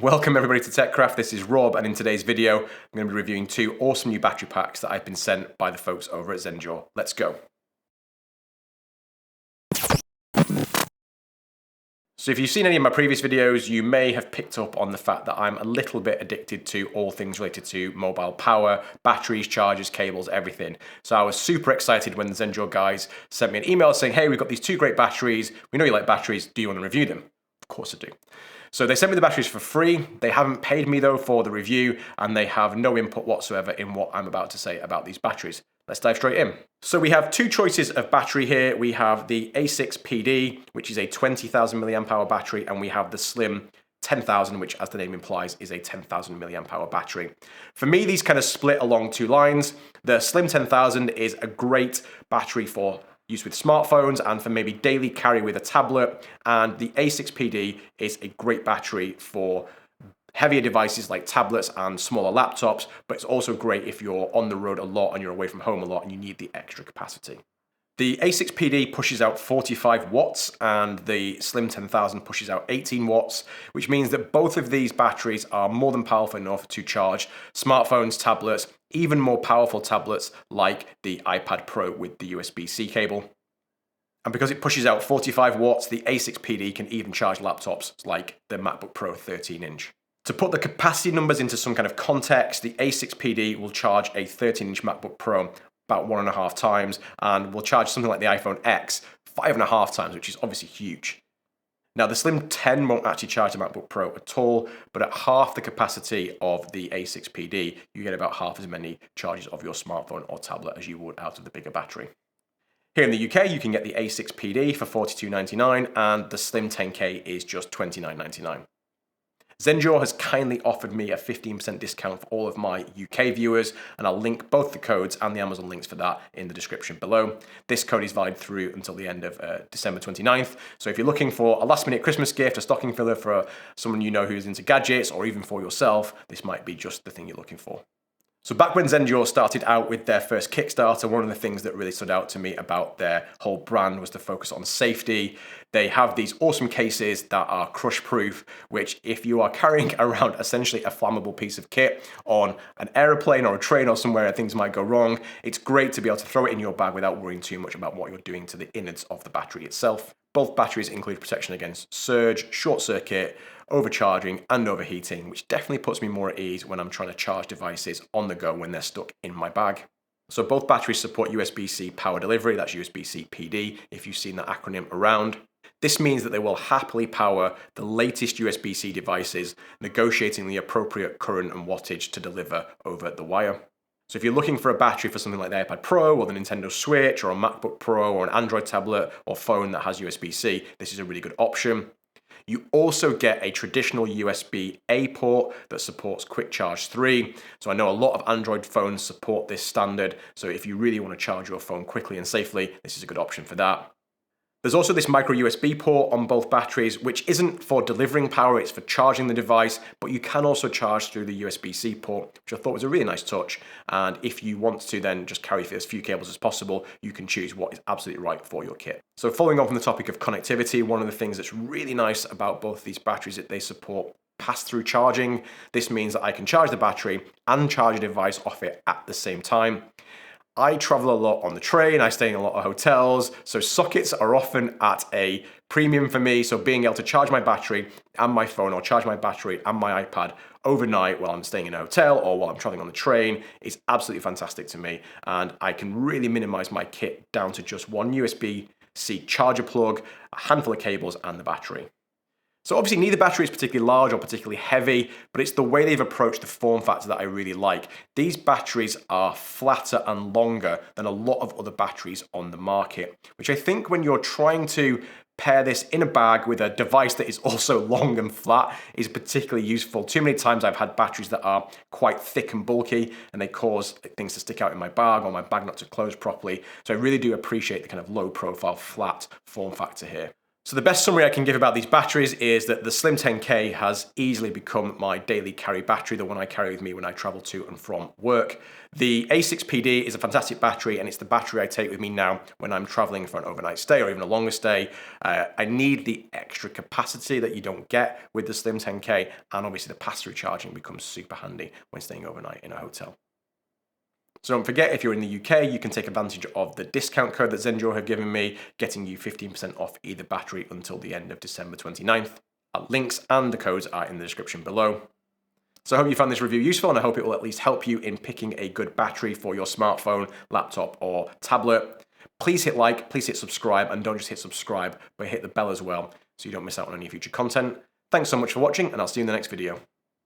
Welcome everybody to TechCraft. This is Rob, and in today's video, I'm going to be reviewing two awesome new battery packs that I've been sent by the folks over at Zendure. Let's go. So if you've seen any of my previous videos, you may have picked up on the fact that I'm a little bit addicted to all things related to mobile power, batteries, chargers, cables, everything. So I was super excited when the Zendure guys sent me an email saying, hey, we've got these two great batteries. We know you like batteries. Do you want to review them? Of course I do. So they sent me the batteries for free. They haven't paid me though for the review, and they have no input whatsoever in what I'm about to say about these batteries. Let's dive straight in. So we have two choices of battery here. We have the A6 PD, which is a 20,000 milliamp hour battery, and we have the Slim 10,000, which as the name implies is a 10,000 milliamp hour battery. For me, these kind of split along two lines. The Slim 10,000 is a great battery for use with smartphones and for maybe daily carry with a tablet, and the A6 PD is a great battery for heavier devices like tablets and smaller laptops, but it's also great if you're on the road a lot and you're away from home a lot and you need the extra capacity. The A6 PD pushes out 45 watts and the Slim 10,000 pushes out 18 watts, which means that both of these batteries are more than powerful enough to charge smartphones, tablets, even more powerful tablets like the iPad Pro with the USB-C cable. And because it pushes out 45 watts, the A6 PD can even charge laptops like the MacBook Pro 13-inch. To put the capacity numbers into some kind of context, the A6 PD will charge a 13-inch MacBook Pro about 1.5 times, and will charge something like the iPhone X 5.5 times, which is obviously huge. Now, the Slim 10 won't actually charge the MacBook Pro at all, but at half the capacity of the A6 PD, you get about half as many charges of your smartphone or tablet as you would out of the bigger battery. Here in the UK, you can get the A6 PD for $42.99, and the Slim 10K is just $29.99. Zendure has kindly offered me a 15% discount for all of my UK viewers, and I'll link both the codes and the Amazon links for that in the description below. This code is valid through until the end of December 29th, so if you're looking for a last-minute Christmas gift, a stocking filler for someone you know who's into gadgets, or even for yourself, this might be just the thing you're looking for. So back when Zendure started out with their first Kickstarter, one of the things that really stood out to me about their whole brand was the focus on safety. They have these awesome cases that are crush-proof, which if you are carrying around essentially a flammable piece of kit on an aeroplane or a train or somewhere things might go wrong, it's great to be able to throw it in your bag without worrying too much about what you're doing to the innards of the battery itself. Both batteries include protection against surge, short circuit, overcharging and overheating, which definitely puts me more at ease when I'm trying to charge devices on the go when they're stuck in my bag. So both batteries support USB-C power delivery, that's USB-C PD if you've seen that acronym around. This means that they will happily power the latest USB-C devices, negotiating the appropriate current and wattage to deliver over the wire. So if you're looking for a battery for something like the iPad Pro or the Nintendo Switch or a MacBook Pro or an Android tablet or phone that has USB-C, this is a really good option. You also get a traditional USB-A port that supports Quick Charge 3. So I know a lot of Android phones support this standard. So if you really want to charge your phone quickly and safely, this is a good option for that. There's also this micro USB port on both batteries, which isn't for delivering power, it's for charging the device, but you can also charge through the USB-C port, which I thought was a really nice touch. And if you want to then just carry as few cables as possible, you can choose what is absolutely right for your kit. So following on from the topic of connectivity, one of the things that's really nice about both these batteries is that they support pass-through charging. This means that I can charge the battery and charge a device off it at the same time. I travel a lot on the train, I stay in a lot of hotels, so sockets are often at a premium for me, so being able to charge my battery and my phone, or charge my battery and my iPad overnight while I'm staying in a hotel or while I'm traveling on the train is absolutely fantastic to me, and I can really minimize my kit down to just one USB-C charger plug, a handful of cables and the battery. So obviously neither battery is particularly large or particularly heavy, but it's the way they've approached the form factor that I really like. These batteries are flatter and longer than a lot of other batteries on the market, which I think when you're trying to pair this in a bag with a device that is also long and flat is particularly useful. Too many times I've had batteries that are quite thick and bulky and they cause things to stick out in my bag or my bag not to close properly. So I really do appreciate the kind of low profile, flat form factor here. So the best summary I can give about these batteries is that the Slim 10K has easily become my daily carry battery, the one I carry with me when I travel to and from work. The A6PD is a fantastic battery, and it's the battery I take with me now when I'm traveling for an overnight stay or even a longer stay. I need the extra capacity that you don't get with the Slim 10K, and obviously the pass-through charging becomes super handy when staying overnight in a hotel. So don't forget, if you're in the UK, you can take advantage of the discount code that Zendure have given me, getting you 15% off either battery until the end of December 29th. Our links and the codes are in the description below. So I hope you found this review useful, and I hope it will at least help you in picking a good battery for your smartphone, laptop, or tablet. Please hit like, please hit subscribe, and don't just hit subscribe, but hit the bell as well so you don't miss out on any future content. Thanks so much for watching, and I'll see you in the next video.